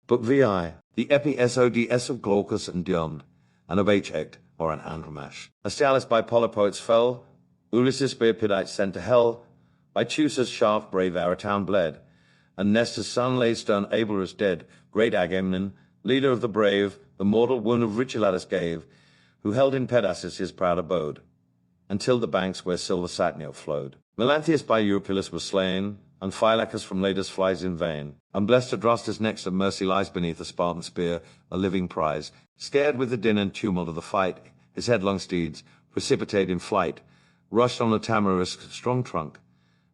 Book VI, the Episodes of Glaucus and Dion, and of Hector, or an Andromache. Astralis by Polypoetes fell, Ulysses by Epidites sent to hell, by Teucer's shaft brave Aretown bled, and Nestor's son lay stern Abelus dead, great Agamemnon, leader of the brave, the mortal wound of Richelatus gave, who held in Pedasus his proud abode, until the banks where silver Satnio flowed. Melanthius by Eurypylus was slain, and Phylacus from Ladus flies in vain, and blessed Adrastus next of mercy lies beneath a Spartan spear, a living prize. Scared with the din and tumult of the fight, his headlong steeds, precipitate in flight, rushed on the tamarisk's strong trunk,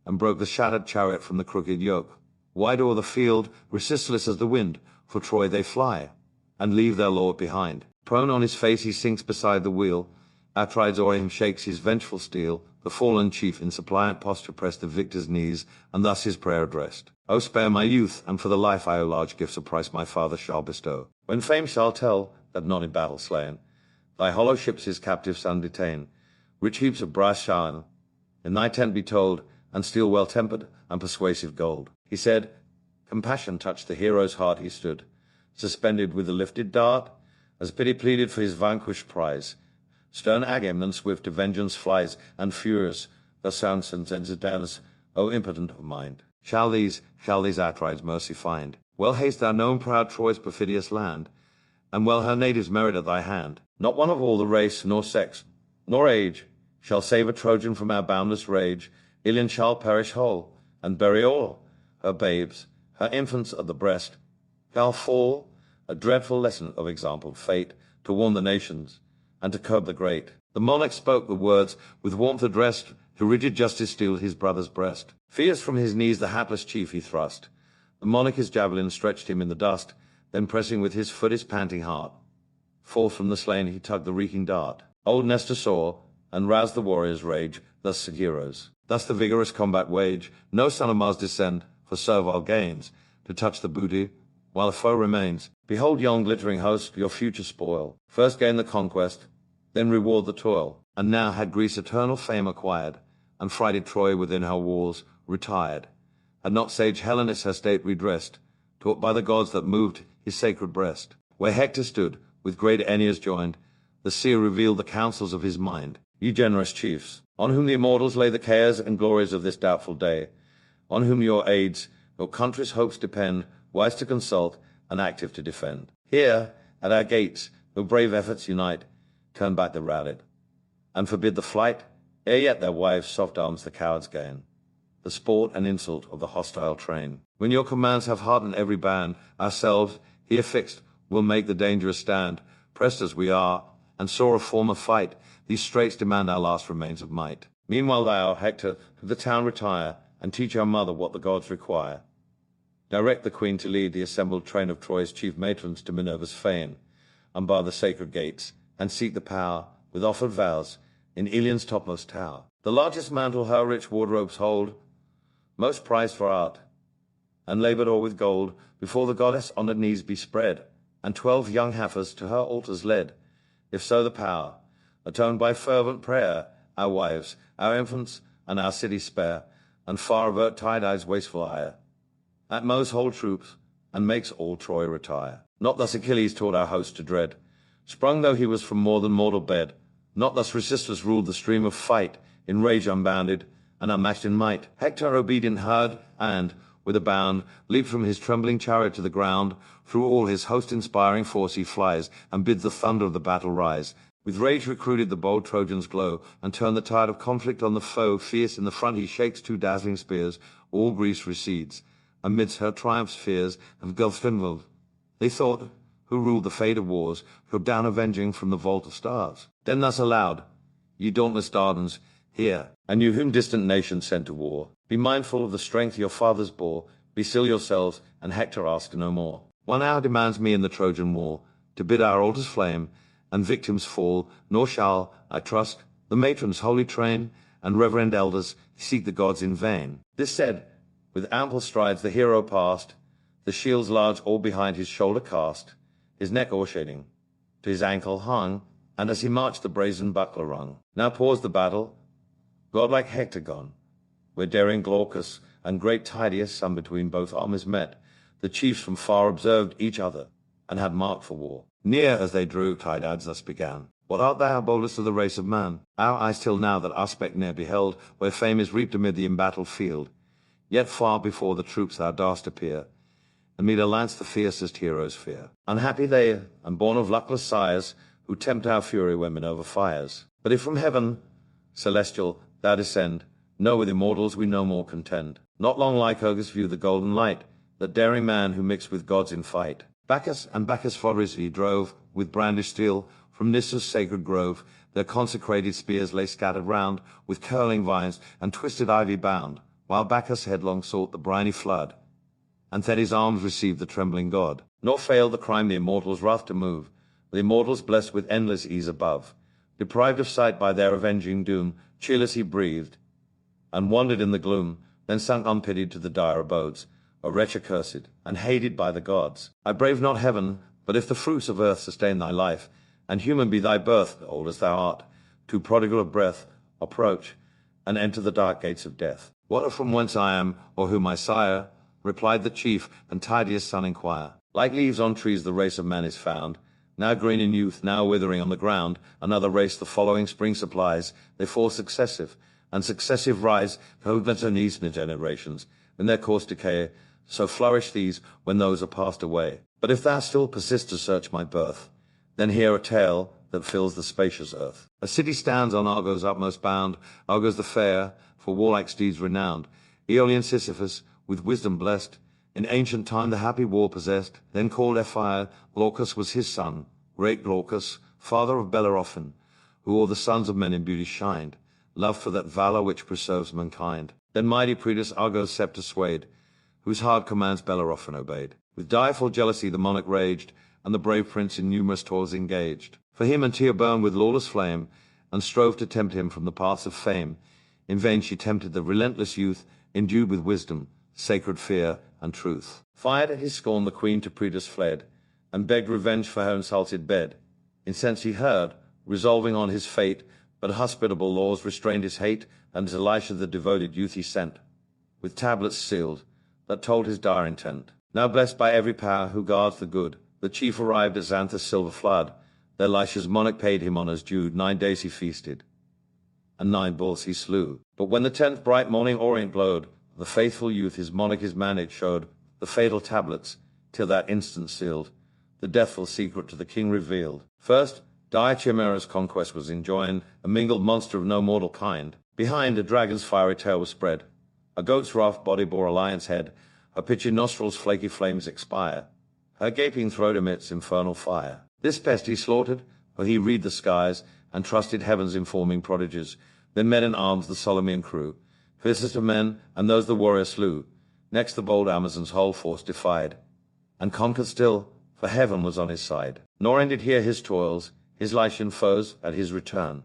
and broke the shattered chariot from the crooked yoke. Wide o'er the field, resistless as the wind, for Troy they fly, and leave their lord behind. Prone on his face he sinks beside the wheel, Atrides o'er him shakes his vengeful steel, the fallen chief in suppliant posture pressed the victor's knees, and thus his prayer addressed. O spare my youth, and for the life I owe large gifts of price my father shall bestow. When fame shall tell, that not in battle slain, thy hollow ships his captive son detain, rich heaps of brass shine in thy tent be told, and steel well tempered, and persuasive gold. He said, compassion touched the hero's heart, he stood, suspended with the lifted dart, as pity pleaded for his vanquished prize. Stern Agamemnon swift to vengeance flies, and furious, the sound sends Danis, O impotent of mind. Shall these Atrides mercy find? Well haste thou known proud Troy's perfidious land, and well her natives merit at thy hand. Not one of all the race, nor sex, nor age, shall save a Trojan from our boundless rage. Ilion shall perish whole, and bury all her babes, her infants at the breast, shall fall, a dreadful lesson of exampled fate, to warn the nations, and to curb the great. The monarch spoke the words, with warmth addressed, to rigid justice steel his brother's breast. Fierce from his knees the hapless chief he thrust. The monarch his javelin stretched him in the dust, then pressing with his foot his panting heart, forth from the slain he tugged the reeking dart. Old Nestor saw, and roused the warrior's rage, thus said heroes. Thus the vigorous combat wage, no son of Mars descend, for servile gains, to touch the booty, while a foe remains. Behold yon glittering host, your future spoil. First gain the conquest, then reward the toil. And now had Greece eternal fame acquired, and frighted Troy within her walls retired. Had not sage Helenus her state redressed, taught by the gods that moved his sacred breast. Where Hector stood, with great Aeneas joined, the seer revealed the counsels of his mind. Ye generous chiefs, on whom the immortals lay the cares and glories of this doubtful day, on whom your aids, your country's hopes depend, wise to consult, and active to defend. Here, at our gates, your brave efforts unite, turn back the routed, and forbid the flight, ere yet their wives' soft arms the cowards gain, the sport and insult of the hostile train. When your commands have hardened every band, ourselves, here fixed, will make the dangerous stand. Pressed as we are, and sore of former fight, these straits demand our last remains of might. Meanwhile thou, Hector, to the town retire, and teach our mother what the gods require. Direct the queen to lead the assembled train of Troy's chief matrons to Minerva's fane, unbar the sacred gates, and seek the power, with offered vows, in Ilion's topmost tower. The largest mantle her rich wardrobes hold, most prized for art, and laboured o'er with gold, before the goddess on her knees be spread, and 12 young heifers to her altars led. If so the power, atoned by fervent prayer, our wives, our infants, and our city spare, and far avert Tyde's wasteful ire. At most hold troops, and makes all Troy retire. Not thus Achilles taught our host to dread, sprung though he was from more than mortal bed. Not thus resistless ruled the stream of fight, in rage unbounded, and unmatched in might. Hector obedient heard, and, with a bound, leaped from his trembling chariot to the ground. Through all his host-inspiring force he flies, and bids the thunder of the battle rise. With rage recruited the bold Trojans glow, and turn the tide of conflict on the foe. Fierce in the front he shakes 2 dazzling spears, all Greece recedes. Amidst her triumphs fears of Gulfstrinville, they thought, who ruled the fate of wars, go down avenging from the vault of stars. Then thus aloud, ye dauntless Dardans, hear, and you whom distant nations sent to war, be mindful of the strength your fathers bore, be still yourselves, and Hector ask no more. 1 hour demands me in the Trojan war, to bid our altars flame, and victims fall, nor shall, I trust, the matrons' holy train, and reverend elders, seek the gods in vain. This said, with ample strides the hero passed, the shields large all behind his shoulder cast, his neck o'ershading, to his ankle hung, and as he marched the brazen buckler rung. Now paused the battle, godlike Hector gone, where daring Glaucus and great Tydeus, some between both armies met. The chiefs from far observed each other, and had marked for war. Near as they drew, Tydads thus began. What art thou, boldest of the race of man? Our eyes till now that aspect ne'er beheld, where fame is reaped amid the embattled field. Yet far before the troops thou darst appear, and meet a lance the fiercest heroes fear. Unhappy they, and born of luckless sires, who tempt our fury when Minerva fires. But if from heaven, celestial, thou descend, know with immortals we no more contend. Not long Lycurgus view the golden light, that daring man who mixed with gods in fight. Bacchus and Bacchus Phoris he drove, with brandished steel, from Nissus' sacred grove. Their consecrated spears lay scattered round, with curling vines and twisted ivy bound, while Bacchus headlong sought the briny flood, and Thetis' arms received the trembling god. Nor failed the crime the immortals' wrath to move, the immortals blessed with endless ease above. Deprived of sight by their avenging doom, cheerless he breathed, and wandered in the gloom, then sunk unpitied to the dire abodes, a wretch accursed, and hated by the gods. I brave not heaven, but if the fruits of earth sustain thy life, and human be thy birth, old as thou art, too prodigal of breath, approach, and enter the dark gates of death. What from whence I am, or who my sire? Replied the chief, and Tydeus' son inquire. Like leaves on trees the race of man is found, now green in youth, now withering on the ground. Another race the following spring supplies. They fall successive, and successive rise, cognate and eastern generations, in their course decay. So flourish these, when those are passed away. But if thou still persist to search my birth, then hear a tale that fills the spacious earth. A city stands on Argos' utmost bound, Argos the fair, for warlike steeds renowned. Aeolian Sisyphus, with wisdom blessed, in ancient time the happy war possessed, then called Ephyre. Glaucus was his son, great Glaucus, father of Bellerophon, who o'er the sons of men in beauty shined, loved for that valor which preserves mankind. Then mighty Pridas Argos' sceptre swayed, whose hard commands Bellerophon obeyed. With direful jealousy the monarch raged, and the brave prince in numerous toils engaged. For him Antea burned with lawless flame, and strove to tempt him from the paths of fame. In vain she tempted the relentless youth, endued with wisdom, sacred fear, and truth. Fired at his scorn the queen to Pridas fled, and begged revenge for her insulted bed. Incensed he heard, resolving on his fate, but hospitable laws restrained his hate, and to Elisha the devoted youth he sent, with tablets sealed, that told his dire intent. Now blessed by every power who guards the good, the chief arrived at Xanthus' silver flood. There Elisha's monarch paid him honors due. 9 days he feasted, and 9 bulls he slew. But when the 10th bright morning orient glowed, the faithful youth his monarch his mandate showed, the fatal tablets, till that instant sealed, the deathful secret to the king revealed. First, dire Chimera's conquest was enjoined, a mingled monster of no mortal kind. Behind, a dragon's fiery tail was spread, a goat's rough body bore a lion's head, her pitchy nostrils flaky flames expire, her gaping throat emits infernal fire. This pest he slaughtered, for he read the skies, and trusted heaven's informing prodigies. Then men in arms the Solomon crew, fiercest of men, and those the warrior slew. Next the bold Amazon's whole force defied, and conquered still, for heaven was on his side. Nor ended here his toils, his Lycian foes, at his return.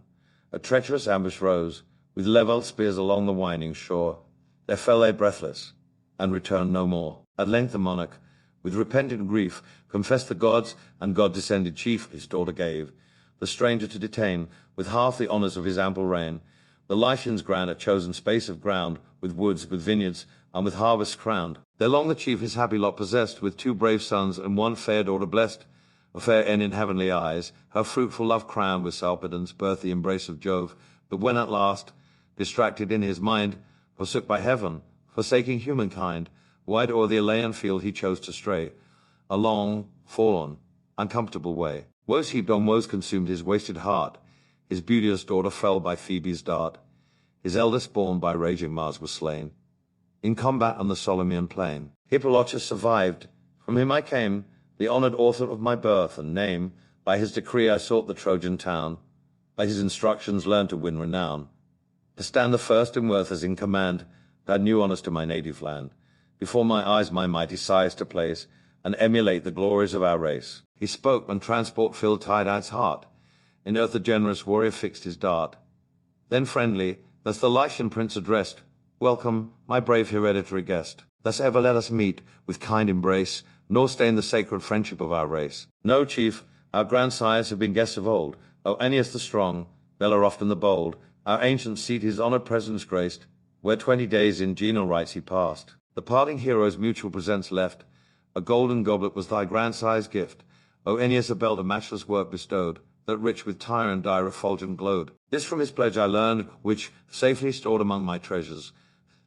A treacherous ambush rose, with levelled spears along the winding shore. There fell they breathless, and returned no more. At length the monarch, with repentant grief, confessed the gods, and God-descended chief his daughter gave, the stranger to detain, with half the honours of his ample reign. The Lycians grant a chosen space of ground, with woods, with vineyards, and with harvests crowned. There long the chief his happy lot possessed, with 2 brave sons, and 1 fair daughter blessed, a fair end in heavenly eyes, her fruitful love crowned with Sarpedon's birth, the embrace of Jove. But when at last, distracted in his mind, forsook by heaven, forsaking humankind, wide o'er the Elaean field he chose to stray, a long, forlorn, uncomfortable way. Woes heaped on woes consumed his wasted heart. His beauteous daughter fell by Phoebe's dart. His eldest born by raging Mars was slain, in combat on the Solomon plain. Hippolochus survived. From him I came, the honoured author of my birth and name. By his decree I sought the Trojan town, by his instructions learned to win renown. To stand the first in worth as in command, to add new honours to my native land. Before my eyes my mighty sires to place, and emulate the glories of our race. He spoke, and transport filled Tydides' heart. In earth the generous warrior fixed his dart. Then friendly, thus the Lycian prince addressed, Welcome, my brave hereditary guest. Thus ever let us meet, with kind embrace, nor stain the sacred friendship of our race. No, chief, our grandsires have been guests of old. O Aeneas the strong, Bellerophon the bold, our ancient seat his honoured presence graced, where 20 days in genial rites he passed. The parting heroes mutual presents left, A golden goblet was thy grandsires' gift. O Aeneas, a belt of matchless work bestowed, that rich with Tyre and dye refulgent glowed. This from his pledge I learned, which, safely stored among my treasures,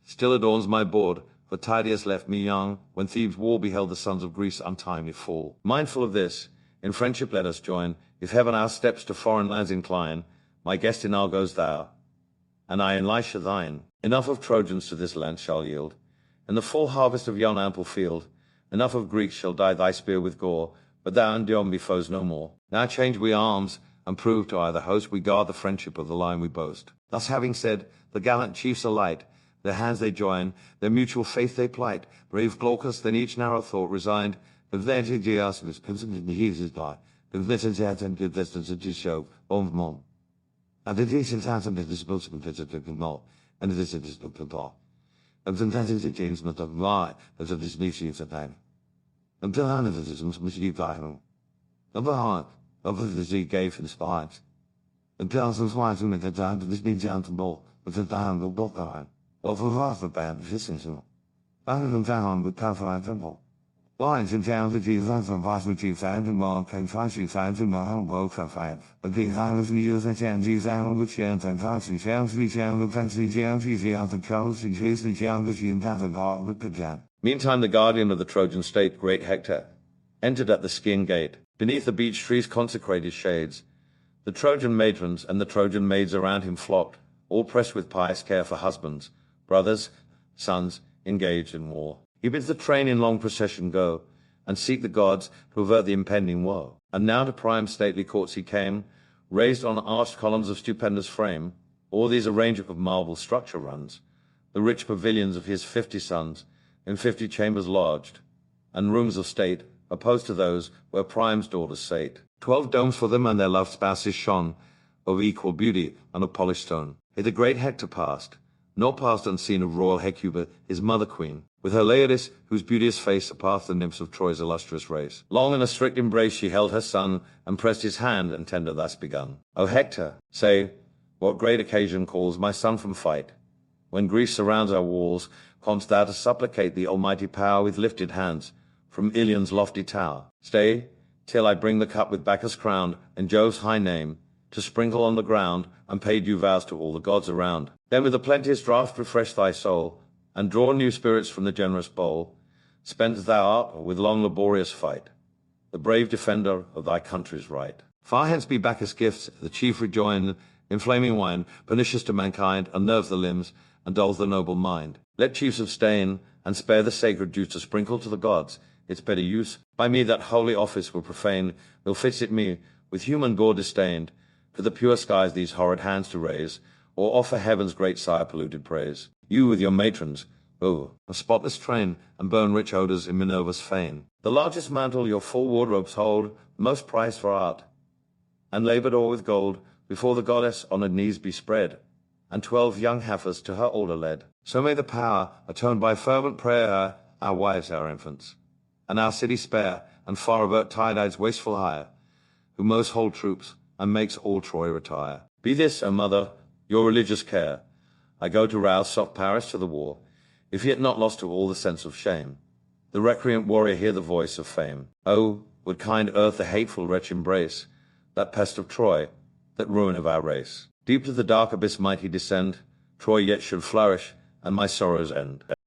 still adorns my board, for Tydeus left me young, when Thebes' wall beheld the sons of Greece untimely fall. Mindful of this, in friendship let us join, if heaven our steps to foreign lands incline, my guest in Argos thou, and I in Lycia thine. Enough of Trojans to this land shall yield, in the full harvest of yon ample field. Enough of Greeks shall dye thy spear with gore, but thou and Dion be foes no more. Now change we arms, and prove to either host we guard the friendship of the line we boast. Thus having said, the gallant chiefs alight, their hands they join, their mutual faith they plight. Brave Glaucus then each narrow thought resigned, but then to Geasus, consented his die, consented and consented to show, mom. And the decent handsome is supposed to consider to know, and this is the law. And consented to James not of lie, as of this species of time. Until anarchisms must be vital. Of the heart, of the sea gave for the spies. Until some swines who make the time to this be down to ball, but the time will both die. Of a vast of bad existence. Founded them down with Calvary Temple. Lines in town the Jesus and vast with chief signs and long came fancy signs and long both of fire. But these islands we use and chance these islands with chance and fancy sounds we sound the fancy sounds easy out the coast and chase the sounds in the heart with the jam. Meantime, the guardian of the Trojan state, great Hector, entered at the Scaean gate. Beneath the beech trees consecrated shades, the Trojan matrons and the Trojan maids around him flocked, all pressed with pious care for husbands, brothers, sons, engaged in war. He bids the train in long procession go, and seek the gods to avert the impending woe. And now to Priam's stately courts he came, raised on arched columns of stupendous frame. All these a range of marble structure runs, the rich pavilions of his 50 sons, in 50 chambers lodged, and rooms of state, opposed to those where Priam's daughters sate. 12 domes for them and their loved spouses shone, of equal beauty and of polished stone. Here the great Hector passed, nor passed unseen of royal Hecuba, his mother queen, with her Laodice, whose beauteous face surpassed the nymphs of Troy's illustrious race. Long in a strict embrace she held her son, and pressed his hand, and tender thus begun. O Hector, say, what great occasion calls my son from fight? When Greece surrounds our walls, comest thou to supplicate the almighty power with lifted hands, from Ilion's lofty tower? Stay, till I bring the cup with Bacchus crowned, and Jove's high name, to sprinkle on the ground, and pay due vows to all the gods around. Then with a plenteous draught refresh thy soul, and draw new spirits from the generous bowl. Spent as thou art with long laborious fight, the brave defender of thy country's right. Far hence be Bacchus' gifts, the chief rejoined, in flaming wine, pernicious to mankind, unnerves the limbs, and dulls the noble mind. Let chiefs abstain, and spare the sacred juice to sprinkle to the gods, its better use. By me that holy office will profane, will fits it me, with human gore disdained, to the pure skies these horrid hands to raise, or offer heaven's great sire polluted praise. You with your matrons, oh, a spotless train, and burn rich odors in Minerva's fane. The largest mantle your full wardrobes hold, most prized for art, and labored o'er with gold, before the goddess honored knees be spread, and 12 young heifers to her altar led. So may the power, atoned by fervent prayer, our wives, our infants, and our city spare, and far avert Tydide's wasteful hire, who most hold troops, and makes all Troy retire. Be this, O mother, your religious care. I go to rouse soft Paris to the war, if yet not lost to all the sense of shame. The recreant warrior hear the voice of fame. Oh, would kind earth the hateful wretch embrace, that pest of Troy, that ruin of our race. Deep to the dark abyss might he descend, Troy yet should flourish, and my sorrows end.